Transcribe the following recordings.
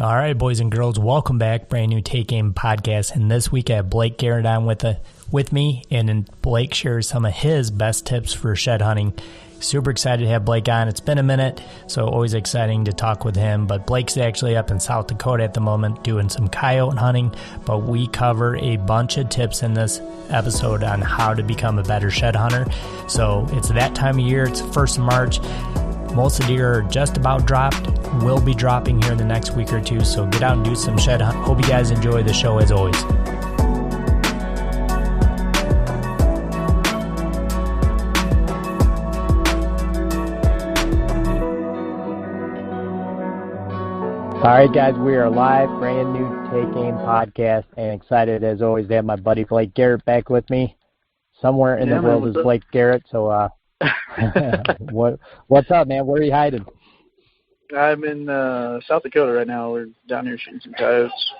All right, boys and girls, welcome back. Brand new Take Aim podcast. And this week I have Blake Garrett on with me, and Blake shares some of his best tips for shed hunting. Super excited to have Blake on. It's been a minute, so always exciting to talk with him. But Blake's actually up in South Dakota at the moment doing some coyote hunting. But we cover a bunch of tips in this episode on how to become a better shed hunter. So it's that time of year. It's 1st of March. Most of the deer are just about dropped, will be dropping here in the next week or two, so get out and do some shed hunt. Hope you guys enjoy the show as always. All right, guys, we are live, brand new Take Aim podcast, and excited as always to have my buddy Blake Garrett back with me. Somewhere in the world is Blake Garrett, so what's up, man? Where are you hiding? I'm in South Dakota right now. We're down here shooting some coyotes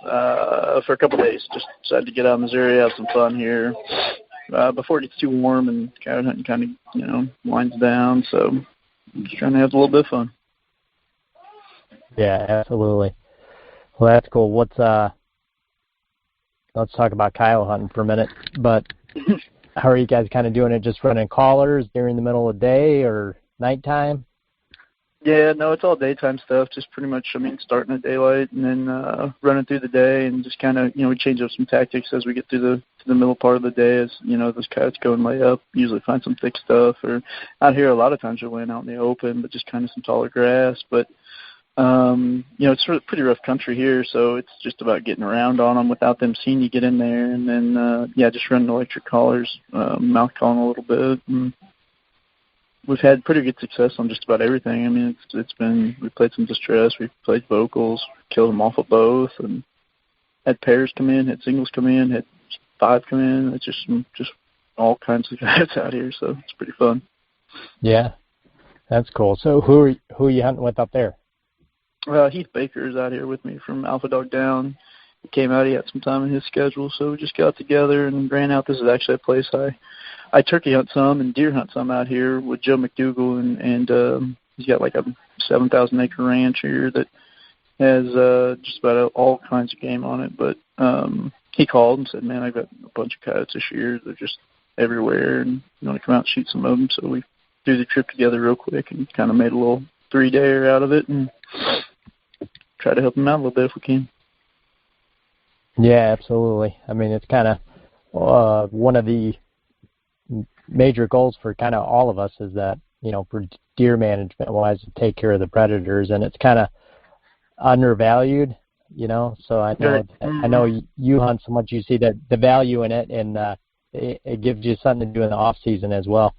for a couple of days. Just decided to get out of Missouri, have some fun here before it gets too warm and coyote hunting kind of, winds down. So I'm just trying to have a little bit of fun. Yeah, absolutely. Well, that's cool. Let's talk about coyote hunting for a minute. But how are you guys kind of doing it? Just running callers during the middle of the day or nighttime? Yeah, no, it's all daytime stuff. Just pretty much, starting at daylight and then running through the day and just kind of, we change up some tactics as we get to the middle part of the day. As those coyotes go and lay up, usually find some thick stuff. Or out here, a lot of times you're laying out in the open, but just kind of some taller grass. But it's sort of pretty rough country here, so it's just about getting around on them without them seeing you get in there, and then just running electric collars, mouth calling a little bit. And we've had pretty good success on just about everything. We played some distress, we played vocals, killed them off of both, and had pairs come in, had singles come in, had 5 come in. It's just all kinds of guys out here, so it's pretty fun. Yeah, that's cool. So who are you hunting with up there? Heath Baker is out here with me from Alpha Dog Down. He came out, he had some time in his schedule, so we just got together and ran out. This is actually a place I turkey hunt some and deer hunt some out here with Joe McDougal, and he's got like a 7,000-acre ranch here that has just about all kinds of game on it. But he called and said, man, I've got a bunch of coyotes this year. They're just everywhere, and you want to come out and shoot some of them. So we threw the trip together real quick and kind of made a little 3-dayer out of it and try to help them out a little bit if we can. Yeah, absolutely. It's kind of one of the major goals for kind of all of us is that, for deer management-wise, to take care of the predators, and it's kind of undervalued, So I know you hunt so much, you see the value in it, and it gives you something to do in the off-season as well.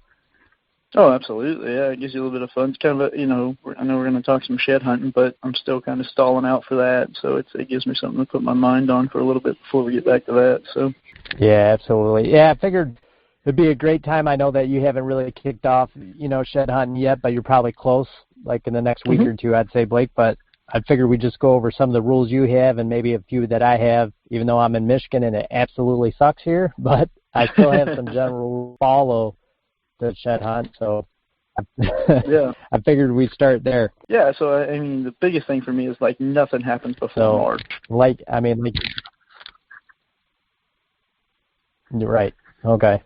Oh, absolutely. Yeah, it gives you a little bit of fun. It's kind of I know we're going to talk some shed hunting, but I'm still kind of stalling out for that. So it gives me something to put my mind on for a little bit before we get back to that. So. Yeah, absolutely. Yeah, I figured it'd be a great time. I know that you haven't really kicked off, shed hunting yet, but you're probably close, like in the next week or two, I'd say, Blake. But I figured we'd just go over some of the rules you have and maybe a few that I have, even though I'm in Michigan and it absolutely sucks here. But I still have some general rules to follow to shed hunt, so yeah, I figured we'd start there. Yeah, so the biggest thing for me is like nothing happens before March. Right. Okay.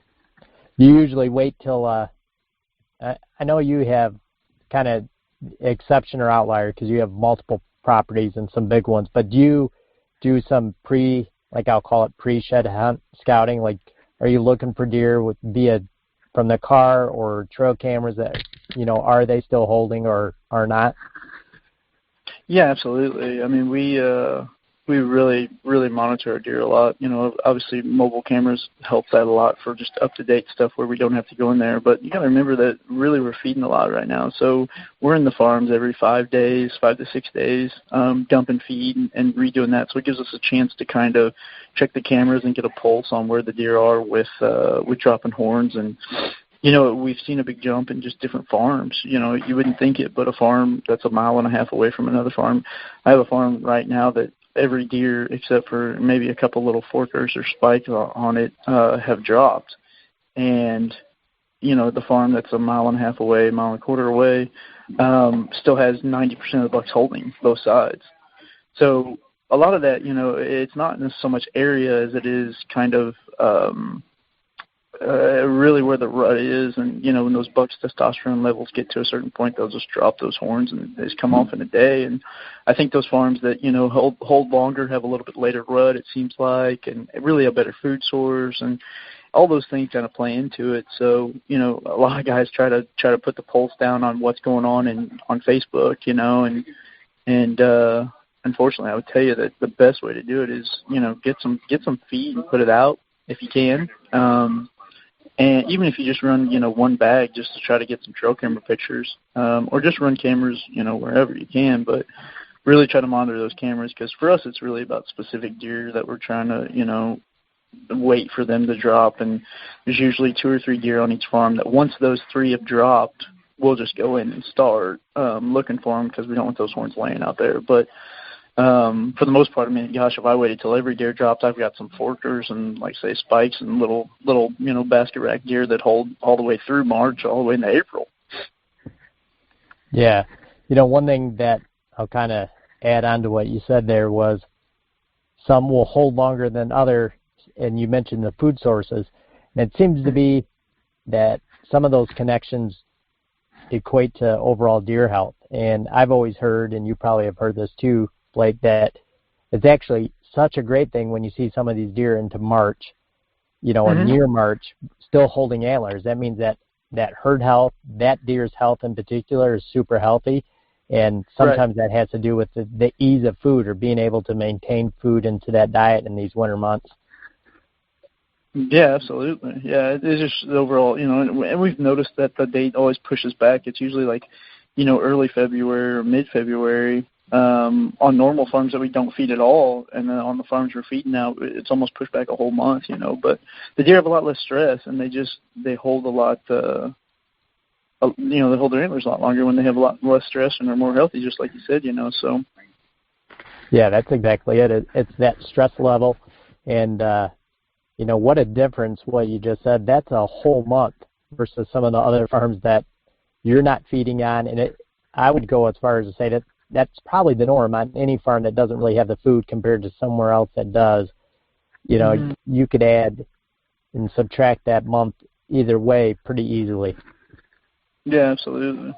You usually wait till I know you have kind of exception or outlier because you have multiple properties and some big ones, but do you do some I'll call it pre-shed hunt scouting? Like, are you looking for deer via from the car or trail cameras that, are they still holding or are not? Yeah, absolutely. We really, really monitor our deer a lot. Obviously mobile cameras help that a lot for just up-to-date stuff where we don't have to go in there. But you got to remember that really we're feeding a lot right now. So we're in the farms every 5 to 6 days, dumping feed and redoing that. So it gives us a chance to kind of check the cameras and get a pulse on where the deer are with dropping horns. And, we've seen a big jump in just different farms. You wouldn't think it, but a farm that's 1.5 miles away from another farm. I have a farm right now that every deer except for maybe a couple little forkers or spikes on it have dropped. And, the farm that's 1.5 miles away, 1.25 miles away, still has 90% of the bucks holding both sides. So a lot of that, it's not so much area as it is kind of really where the rut is. And, when those bucks' testosterone levels get to a certain point, they'll just drop those horns and they just come off in a day. And I think those farms that, hold longer have a little bit later rut, it seems like, and really a better food source. And all those things kind of play into it. So, a lot of guys try to put the pulse down on what's going on Facebook, and unfortunately, I would tell you that the best way to do it is, get some feed and put it out if you can. And even if you just run, one bag just to try to get some trail camera pictures, or just run cameras, wherever you can, but really try to monitor those cameras, because for us, it's really about specific deer that we're trying to, wait for them to drop. And there's usually 2 or 3 deer on each farm that once those 3 have dropped, we'll just go in and start looking for them, because we don't want those horns laying out there. But for the most part, if I waited till every deer dropped, I've got some forkers and, like say, spikes and little basket rack deer that hold all the way through March, all the way into April. Yeah. One thing that I'll kind of add on to what you said there was some will hold longer than others, and you mentioned the food sources. And it seems to be that some of those connections equate to overall deer health. And I've always heard, and you probably have heard this too, Blake, that it's actually such a great thing when you see some of these deer into March, or near March, still holding antlers. That means that herd health, that deer's health in particular, is super healthy. And sometimes that has to do with the ease of food, or being able to maintain food into that diet in these winter months. Yeah, absolutely. Yeah, it's just overall, and we've noticed that the date always pushes back. It's usually like, early February or mid-February on normal farms that we don't feed at all. And then on the farms we're feeding now, it's almost pushed back a whole month, But the deer have a lot less stress, and they hold a lot, they hold their antlers a lot longer when they have a lot less stress and are more healthy, just like you said, so. Yeah, that's exactly it. It's that stress level. And, what a difference what you just said. That's a whole month versus some of the other farms that you're not feeding on. And I would go as far as to say that that's probably the norm on any farm that doesn't really have the food compared to somewhere else that does. You could add and subtract that month either way pretty easily. Yeah, absolutely.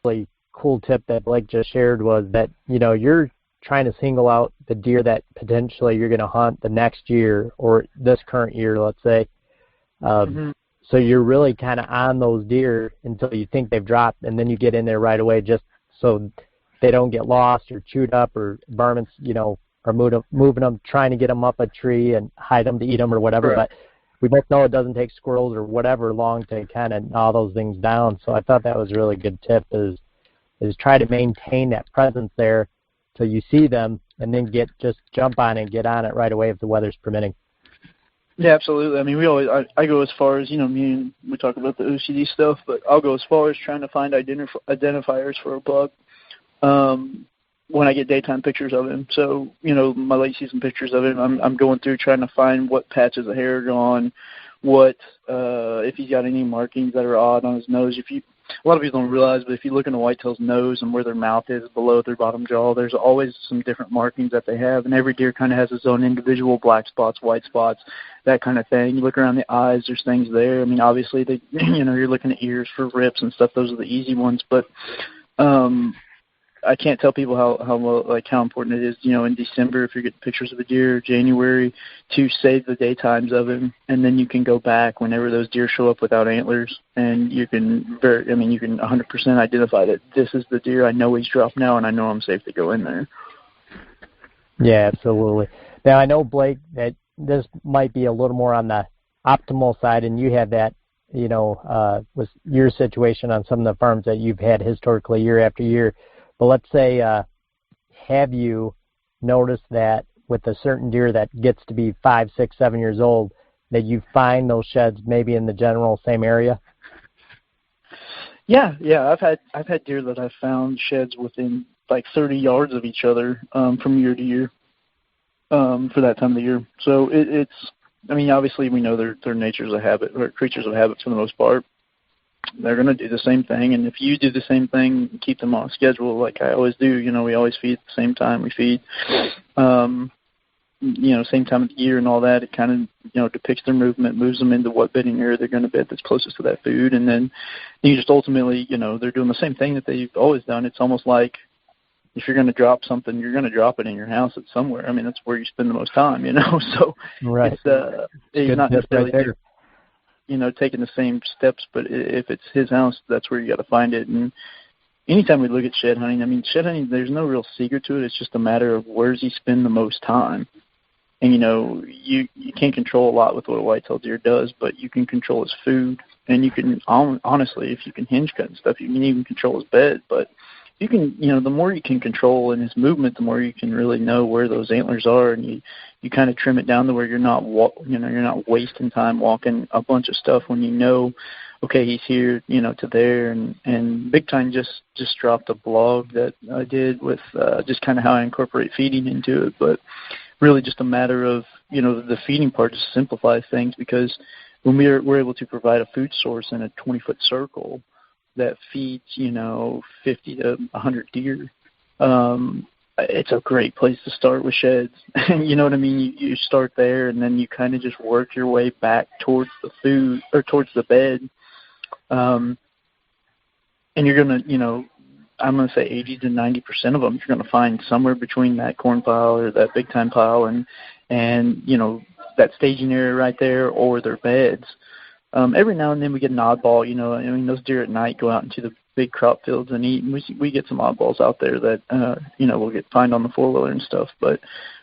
Really cool tip that Blake just shared was that, you're trying to single out the deer that potentially you're going to hunt the next year or this current year, let's say. So you're really kind of on those deer until you think they've dropped, and then you get in there right away just so they don't get lost or chewed up, or varmints, are moving them, trying to get them up a tree and hide them to eat them or whatever. Right. But we both know it doesn't take squirrels or whatever long to kind of gnaw those things down. So I thought that was a really good tip is try to maintain that presence there till you see them, and then just jump on and get on it right away if the weather's permitting. Yeah, absolutely. I go as far as, me and we talk about the OCD stuff, but I'll go as far as trying to find identifiers for a buck when I get daytime pictures of him. So, my late season pictures of him, I'm going through trying to find what patches of hair are gone, if he's got any markings that are odd on his nose. A lot of people don't realize, but if you look in a whitetail's nose and where their mouth is below their bottom jaw, there's always some different markings that they have, and every deer kind of has its own individual black spots, white spots, that kind of thing. You look around the eyes, there's things there. Obviously, you're looking at ears for rips and stuff. Those are the easy ones, but I can't tell people how important it is, in December, if you're getting pictures of a deer, January, to save the daytimes of him, and then you can go back whenever those deer show up without antlers, and you can 100% identify that this is the deer. I know he's dropped now, and I know I'm safe to go in there. Yeah, absolutely. Now, I know, Blake, that this might be a little more on the optimal side, and you have that, with your situation on some of the farms that you've had historically year after year. But let's say, have you noticed that with a certain deer that gets to be 5, 6, 7 years old, that you find those sheds maybe in the general same area? Yeah. I've had deer that I've found sheds within like 30 yards of each other from year to year for that time of the year. So it's obviously we know their nature's a habit, or creatures of habit for the most part. they're going to do the same thing. And if you do the same thing, keep them on schedule like I always do. We always feed at the same time. We feed, same time of the year and all that. It kind of, depicts their movement, moves them into what bedding area they're going to bed that's closest to that food. And then you just ultimately, they're doing the same thing that they've always done. It's almost like if you're going to drop something, you're going to drop it in your house at somewhere. I mean, that's where you spend the most time, So right. It's not necessarily taking the same steps, but if it's his house, that's where you got to find it. And anytime we look at shed hunting, shed hunting, there's no real secret to it. It's just a matter of where does he spend the most time. And, you can't control a lot with what a whitetail deer does, but you can control his food. And you can, honestly, if you can hinge cut and stuff, you can even control his bed. But you can, the more you can control in his movement, the more you can really know where those antlers are, and you kind of trim it down to where you're not wasting time walking a bunch of stuff when okay, he's here, to there. And Big Time just dropped a blog that I did with just kind of how I incorporate feeding into it, but really just a matter of, the feeding part just simplifies things, because when we're able to provide a food source in a 20-foot circle that feeds, 50 to 100 deer, it's a great place to start with sheds. You know what I mean? You start there, and then you kind of just work your way back towards the food or towards the bed. And you're going to, I'm going to say 80 to 90% of them you're going to find somewhere between that corn pile or that Big Time pile and that staging area right there or their beds. Every now and then we get an oddball, those deer at night go out into the big crop fields and eat, and we get some oddballs out there that, we'll find on the four-wheeler and stuff. But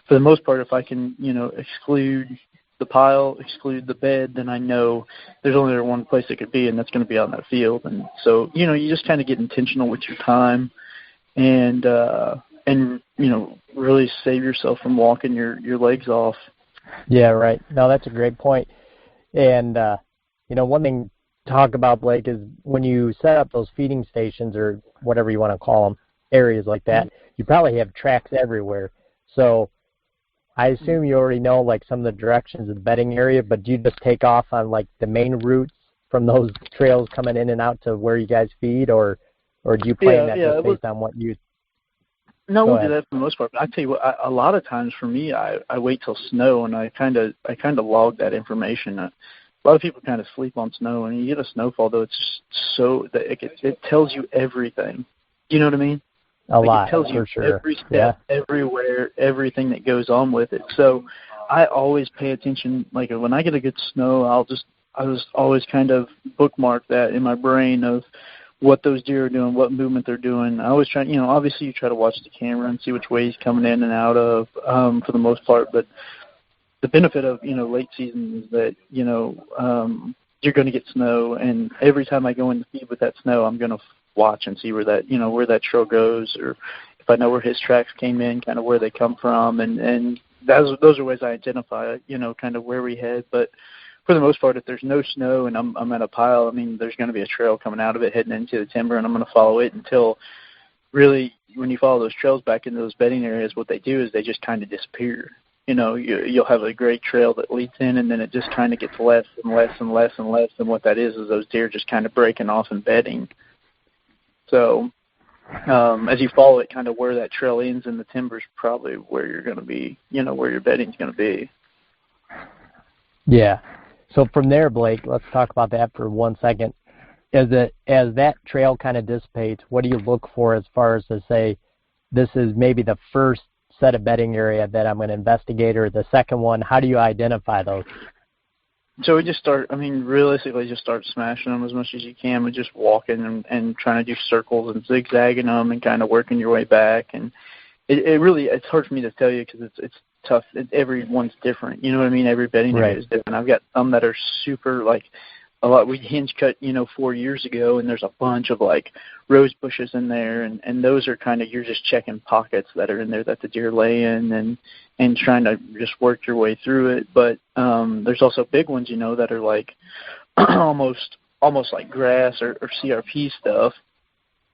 for the most part, if I can, exclude the pile, exclude the bed, then I know there's only one place it could be, and that's going to be out in that field. And so, you just kind of get intentional with your time and really save yourself from walking your legs off. Yeah, right. No, that's a great point. And, one thing to talk about, Blake, is when you set up those feeding stations or whatever you want to call them, areas like that, you probably have tracks everywhere. So I assume you already know, some of the directions of the bedding area, but do you just take off on, the main routes from those trails coming in and out to where you guys feed, or do you plan that just based on what you... No, we'll do that for the most part. But I tell you what, a lot of times for me, I wait till snow, and I kind of log that information. A lot of people kind of sleep on snow, and you get a snowfall, though, it's just so that it tells you everything. You know what I mean? A lot, it tells you for sure. Every step, everywhere, everything that goes on with it. So I always pay attention. When I get a good snow, I just always kind of bookmark that in my brain of what those deer are doing, what movement they're doing. I always try, obviously you try to watch the camera and see which way he's coming in and out of for the most part. But the benefit of, late season is that, you're going to get snow. And every time I go in to feed with that snow, I'm going to watch and see where that trail goes, or if I know where his tracks came in, kind of where they come from. And those are ways I identify, kind of where we head. But for the most part, if there's no snow and I'm at a pile, there's going to be a trail coming out of it heading into the timber, and I'm going to follow it until really when you follow those trails back into those bedding areas, what they do is they just kind of disappear. You'll have a great trail that leads in, and then it just kind of gets less and less and less and less. And what that is those deer just kind of breaking off and bedding. So as you follow it, kind of where that trail ends in the timber is probably where you're going to be, where your bedding's going to be. Yeah. So from there, Blake, let's talk about that for 1 second. As that trail kind of dissipates, what do you look for as far as to say, this is maybe the first set of bedding area that I'm going to investigate, or the second one? How do you identify those? So we just start, realistically just start smashing them as much as you can with just walking and trying to do circles and zigzagging them and kind of working your way back. And it's hard for me to tell you because it's tough. Everyone's different. You know what I mean? Every bedding area is different. I've got some that are super, a lot. We hinge cut, 4 years ago, and there's a bunch of rose bushes in there, and those are kind of, you're just checking pockets that are in there that the deer lay in and trying to just work your way through it. But there's also big ones, that are almost like grass or CRP stuff,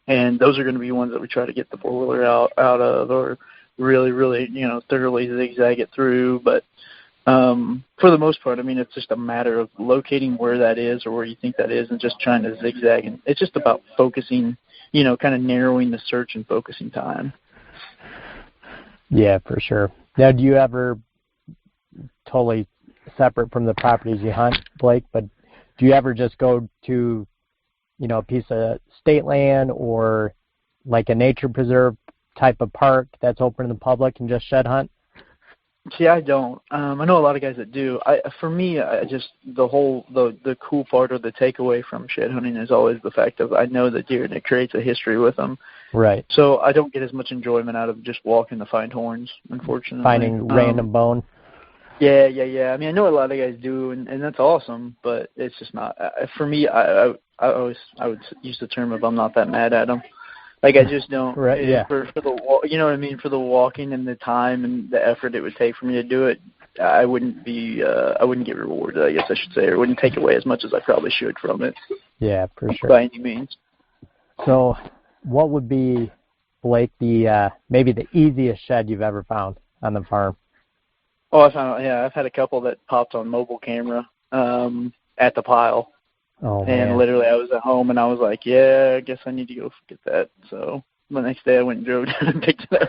and those are going to be ones that we try to get the four-wheeler out of, or really, really, thoroughly zigzag it through. But For the most part, I mean, it's just a matter of locating where that is or where you think that is and just trying to zigzag. And it's just about focusing, kind of narrowing the search and focusing time. Yeah, for sure. Now, do you ever, totally separate from the properties you hunt, Blake, but do you ever just go to, a piece of state land or like a nature preserve type of park that's open to the public and just shed hunt? See, I don't. I know a lot of guys that do. For me, I just the cool part or the takeaway from shed hunting is always the fact of I know the deer and it creates a history with them. Right. So I don't get as much enjoyment out of just walking to find horns, unfortunately. Finding random bone. Yeah. I mean, I know a lot of guys do, and that's awesome, but it's just not. For me, I would use the term of I'm not that mad at them. Like I just don't. Right. Yeah. For the you know what I mean, for the walking and the time and the effort it would take for me to do it, I wouldn't get rewarded, I guess I should say, or wouldn't take away as much as I probably should from it. Yeah, for sure. By any means. So, what would be, Blake, the maybe the easiest shed you've ever found on the farm? Oh, I've had a couple that popped on mobile camera at the pile. Oh, and man. literally I was at home and I was like, yeah, I guess I need to go get that. So the next day I went and drove down and picked it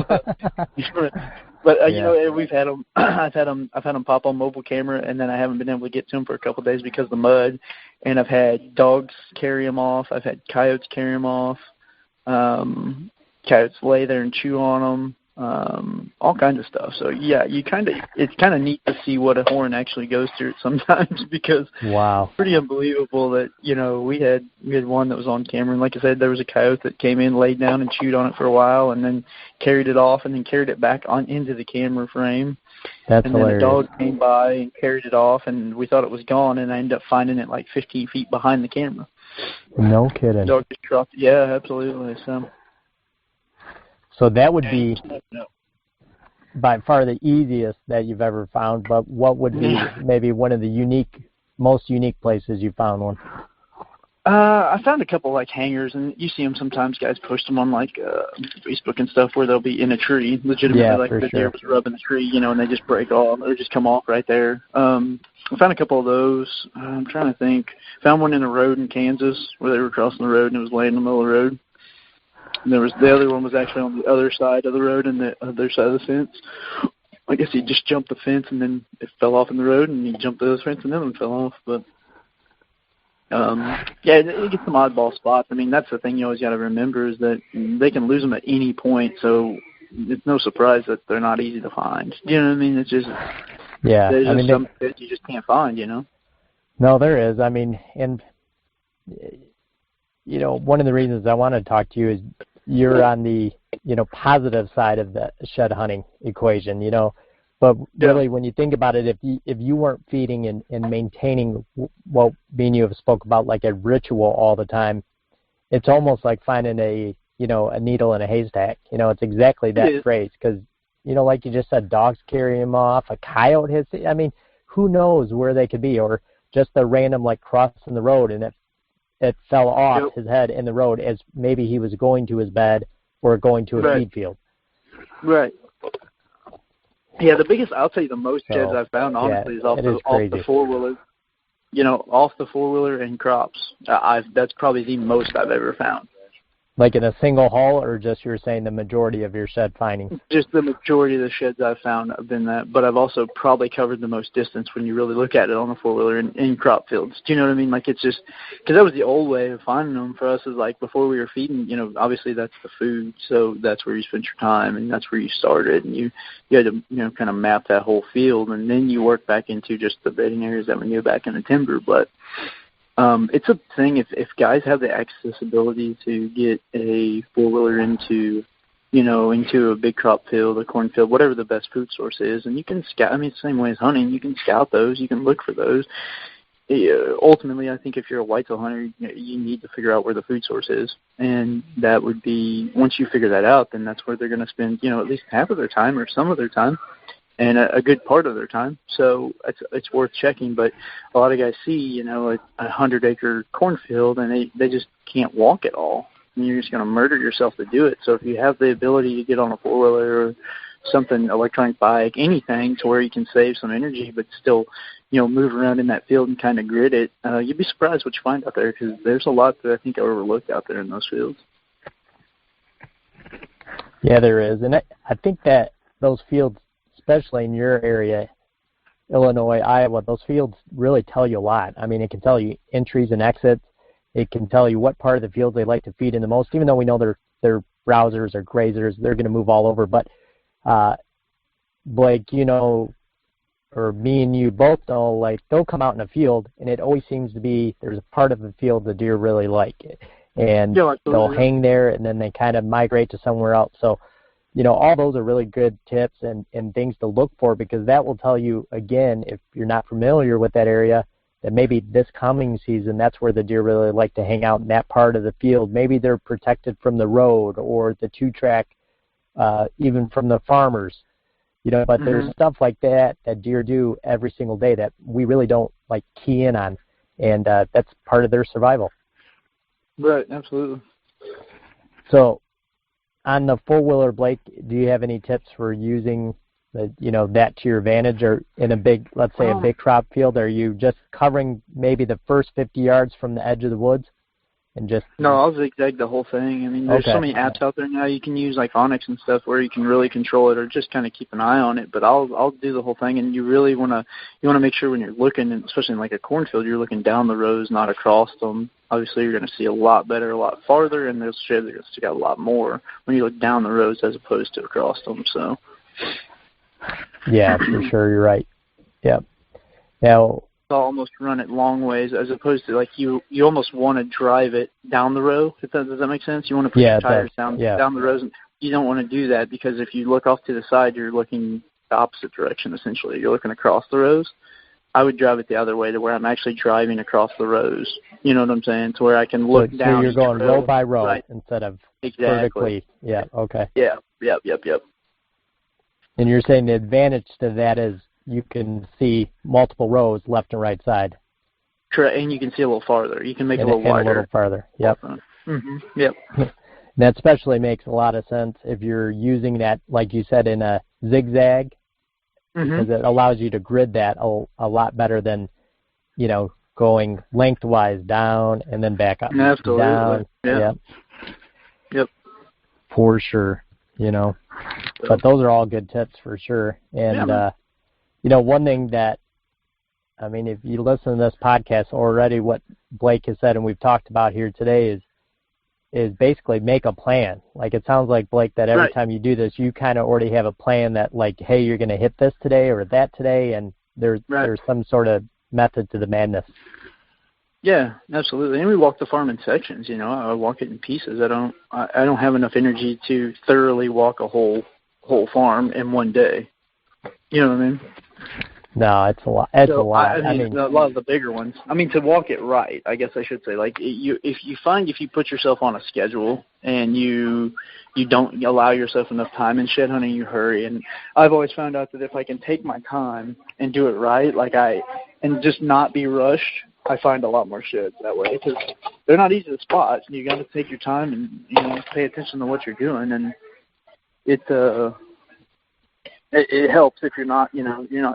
up. But we've had them. I've had them pop on mobile camera, and then I haven't been able to get to them for a couple of days because of the mud. And I've had dogs carry them off. I've had coyotes carry them off. Coyotes lay there and chew on them. All kinds of stuff. So yeah, it's kind of neat to see what a horn actually goes through sometimes because wow, it's pretty unbelievable that we had one that was on camera, and like I said, there was a coyote that came in, laid down, and chewed on it for a while, and then carried it off, and then carried it back on into the camera frame. That's and hilarious. Then a dog came by and carried it off, and we thought it was gone, and I ended up finding it like 15 feet behind the camera. No kidding. The dog just dropped it. Yeah, absolutely. So that would be by far the easiest that you've ever found, but what would be maybe one of the most unique places you found one? I found a couple like hangers, and you see them sometimes. Guys post them on like Facebook and stuff where they'll be in a tree, legitimately like the deer was rubbing the tree, and they just break off or just come off right there. I found a couple of those. I'm trying to think. Found one in a road in Kansas where they were crossing the road and it was laying in the middle of the road. And the other one was actually on the other side of the road and the other side of the fence. I guess he just jumped the fence and then it fell off in the road, and he jumped the other fence and then it fell off. But it gets some oddball spots. I mean, that's the thing you always got to remember is that they can lose them at any point. So it's no surprise that they're not easy to find. You know what I mean? It's just there's just some that you just can't find. No, there is. I mean, and one of the reasons I want to talk to you is you're on the, positive side of the shed hunting equation, but really when you think about it, if you weren't feeding and maintaining what me and you have spoke about like a ritual all the time, it's almost like finding a needle in a haystack. It's exactly that phrase because, like you just said, dogs carry them off, a coyote hits it. I mean, who knows where they could be, or just a random like crossing the road and it fell off his head in the road as maybe he was going to his bed or going to a feed field. Right. Yeah, I'll tell you the most sheds I've found, honestly, is off the four-wheeler. Off the four-wheeler and crops. That's probably the most I've ever found. Like in a single haul, or just you're saying the majority of your shed findings? Just the majority of the sheds I've found have been that, but I've also probably covered the most distance when you really look at it on a four-wheeler in crop fields. Do you know what I mean? Like it's just, because that was the old way of finding them for us is like before we were feeding, obviously that's the food, so that's where you spent your time and that's where you started, and you had to, kind of map that whole field, and then you work back into just the bedding areas that we knew back in the timber, but it's a thing if guys have the accessibility to get a four-wheeler into a big crop field, a cornfield, whatever the best food source is, and you can scout. I mean, it's the same way as hunting. You can scout those. You can look for those. Ultimately, I think if you're a whitetail hunter, you need to figure out where the food source is, and that would be once you figure that out, then that's where they're going to spend at least half of their time or some of their time. And a good part of their time, so it's worth checking. But a lot of guys see, a 100-acre cornfield, and they just can't walk it all. And you're just going to murder yourself to do it. So if you have the ability to get on a four-wheeler or something, electronic bike, anything to where you can save some energy but still, move around in that field and kind of grid it, you'd be surprised what you find out there, because there's a lot that I think are overlooked out there in those fields. Yeah, there is. And I think that those fields, especially in your area, Illinois, Iowa, those fields really tell you a lot. I mean, it can tell you entries and exits. It can tell you what part of the field they like to feed in the most, even though we know they're browsers or grazers. They're going to move all over. But, Blake, or me and you both know, like, they'll come out in a field, and it always seems to be there's a part of the field the deer really like it. And they'll hang there, and then they kind of migrate to somewhere else. So, all those are really good tips and things to look for, because that will tell you, again, if you're not familiar with that area, that maybe this coming season, that's where the deer really like to hang out in that part of the field. Maybe they're protected from the road or the two-track, even from the farmers. But there's stuff like that deer do every single day that we really don't, key in on, and that's part of their survival. Right, absolutely. So, on the four-wheeler, Blake, do you have any tips for using that to your advantage, or in a big, let's say, a big crop field? Are you just covering maybe the first 50 yards from the edge of the woods, and just? No, I'll zigzag the whole thing. I mean, there's so many apps out there now you can use, like Onyx and stuff, where you can really control it, or just kind of keep an eye on it. But I'll do the whole thing, and you really want to make sure when you're looking, and especially in like a cornfield, you're looking down the rows, not across them. Obviously, you're going to see a lot better, a lot farther, and those sheds are going to stick out a lot more when you look down the rows as opposed to across them. So. Yeah, for sure, you're right. Yep. Now, I'll almost run it long ways, as opposed to you almost want to drive it down the row. Does that make sense? You want to put your tires down the rows, and you don't want to do that, because if you look off to the side, you're looking the opposite direction. Essentially, you're looking across the rows. I would drive it the other way, to where I'm actually driving across the rows. You know what I'm saying? To where I can look down. So you're going row by row, right, instead of vertically. Yeah. Okay. Yeah. Yep. And you're saying the advantage to that is you can see multiple rows left and right side. Correct, and you can see a little farther. You can make it a little wider. A little farther. Yep. Yep. That especially makes a lot of sense if you're using that, like you said, in a zigzag, because it allows you to grid that a lot better than, going lengthwise down and then back up. Absolutely. Down. Yeah. Yep. For sure. But those are all good tips for sure. And, one thing that, I mean, if you listen to this podcast already, what Blake has said and we've talked about here today is basically make a plan. Like, it sounds like, Blake, that every time you do this, you kind of already have a plan that, like, hey, you're going to hit this today or that today, and there's some sort of method to the madness. Yeah, absolutely. And we walk the farm in sections. I walk it in pieces. I don't have enough energy to thoroughly walk a whole farm in one day. You know what I mean? No, it's a lot. It's a lot. I mean, a lot of the bigger ones. I mean, to walk it right, I guess I should say. Like, if you put yourself on a schedule and you don't allow yourself enough time in shed hunting, you hurry. And I've always found out that if I can take my time and do it right, and just not be rushed, I find a lot more sheds that way, because they're not easy to spot. You got to take your time and pay attention to what you're doing, and it helps if you're not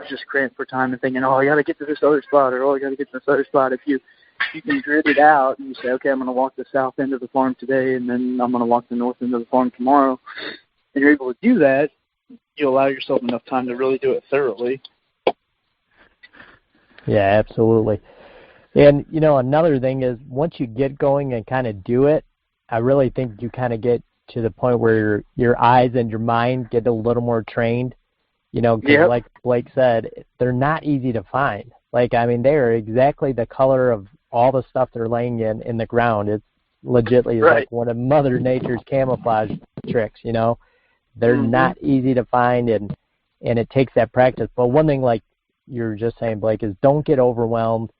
just cramped for time and thinking, I got to get to this other spot, or I got to get to this other spot. If you can grid it out and you say, okay, I'm going to walk the south end of the farm today, and then I'm going to walk the north end of the farm tomorrow, and you're able to do that, you allow yourself enough time to really do it thoroughly. Yeah, absolutely. And, another thing is, once you get going and kind of do it, I really think you kind of get to the point where your eyes and your mind get a little more trained, because like Blake said, they're not easy to find. Like, I mean, they are exactly the color of all the stuff they're laying in the ground. It's legitimately like one of Mother Nature's camouflage tricks, They're not easy to find, and it takes that practice. But one thing, like you're just saying, Blake, is don't get overwhelmed.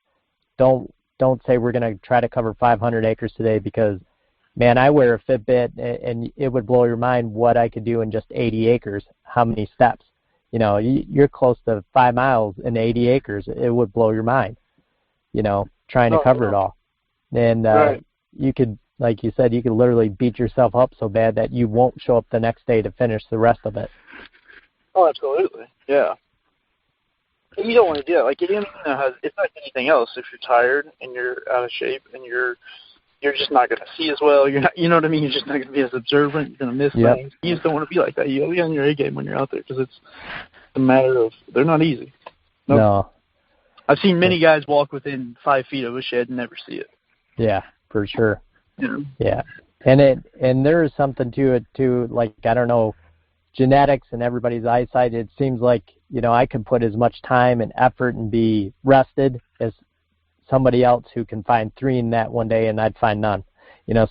Don't say we're going to try to cover 500 acres today, because, man, I wear a Fitbit, and it would blow your mind what I could do in just 80 acres, how many steps. You're close to 5 miles in 80 acres. It would blow your mind, trying to cover it all. And you could, like you said, you could literally beat yourself up so bad that you won't show up the next day to finish the rest of it. Oh, absolutely. Yeah. You don't want to do that. Like, it's like anything else. If you're tired and you're out of shape and you're just not going to see as well. You're not, you know what I mean? You're just not going to be as observant. You're going to miss things. You just don't want to be like that. You got to be on your A game when you're out there, because it's a matter of, they're not easy. Nope. No. I've seen many guys walk within 5 feet of a shed and never see it. Yeah, for sure. Yeah. Yeah. And there is something to it too, like, I don't know, genetics and everybody's eyesight. It seems like, I could put as much time and effort and be rested as somebody else who can find 3 in that one day, and I'd find none.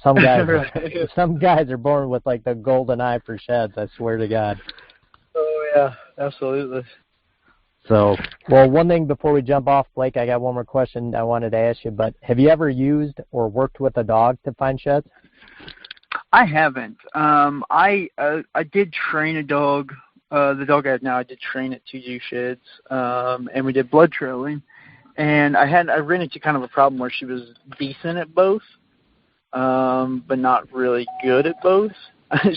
Some guys right. some guys are born with like the golden eye for sheds, I swear to God. Oh yeah, absolutely. So, well, one thing before we jump off, Blake, I got one more question I wanted to ask you, but have you ever used or worked with a dog to find sheds? I haven't. I did train a dog. The dog I have now, I did train it to do sheds, and we did blood trailing. And I ran into kind of a problem where she was decent at both, but not really good at both.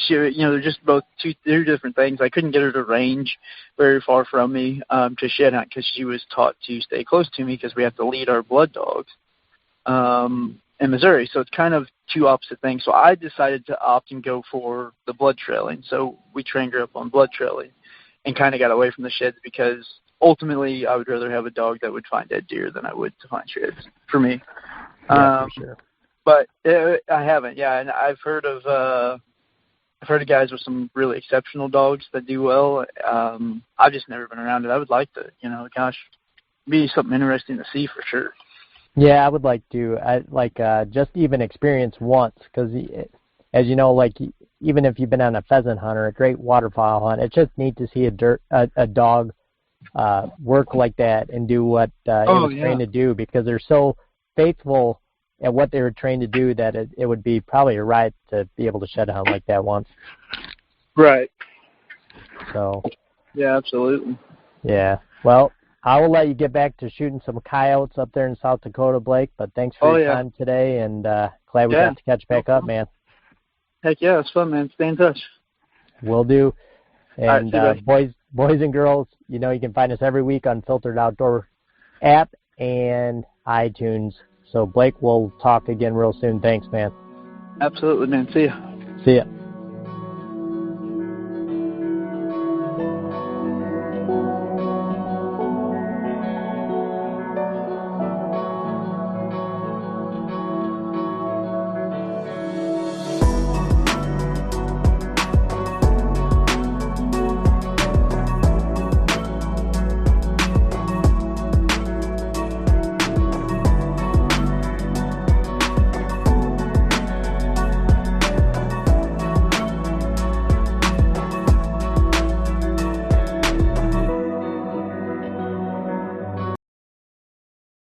They're just both two different things. I couldn't get her to range very far from me to shed hunt, because she was taught to stay close to me because we have to lead our blood dogs in Missouri. So it's kind of two opposite things. So I decided to opt and go for the blood trailing. So we trained her up on blood trailing and kind of got away from the sheds, because ultimately I would rather have a dog that would find dead deer than I would to find sheds for me. Yeah, for sure. But I haven't, yeah. And I've heard of guys with some really exceptional dogs that do well. I've just never been around it. I would like to, be something interesting to see for sure. Yeah, I would like to. Just even experience once, because as you know, like, even if you've been on a pheasant hunt or a great waterfowl hunt, it's just neat to see a dog work like that and do what it was trained to do, because they're so faithful at what they were trained to do that it would be probably a riot to be able to shed hunt like that once. Right. So. Yeah, absolutely. Yeah. Well, I will let you get back to shooting some coyotes up there in South Dakota, Blake, but thanks for your time today, and glad we got to catch back up, man. Heck yeah, it's fun, man. Stay in touch. Will do. And right, boys and girls, you can find us every week on Unfiltered Outdoor app and iTunes. So, Blake, we'll talk again real soon. Thanks, man. Absolutely, man. See ya. See ya.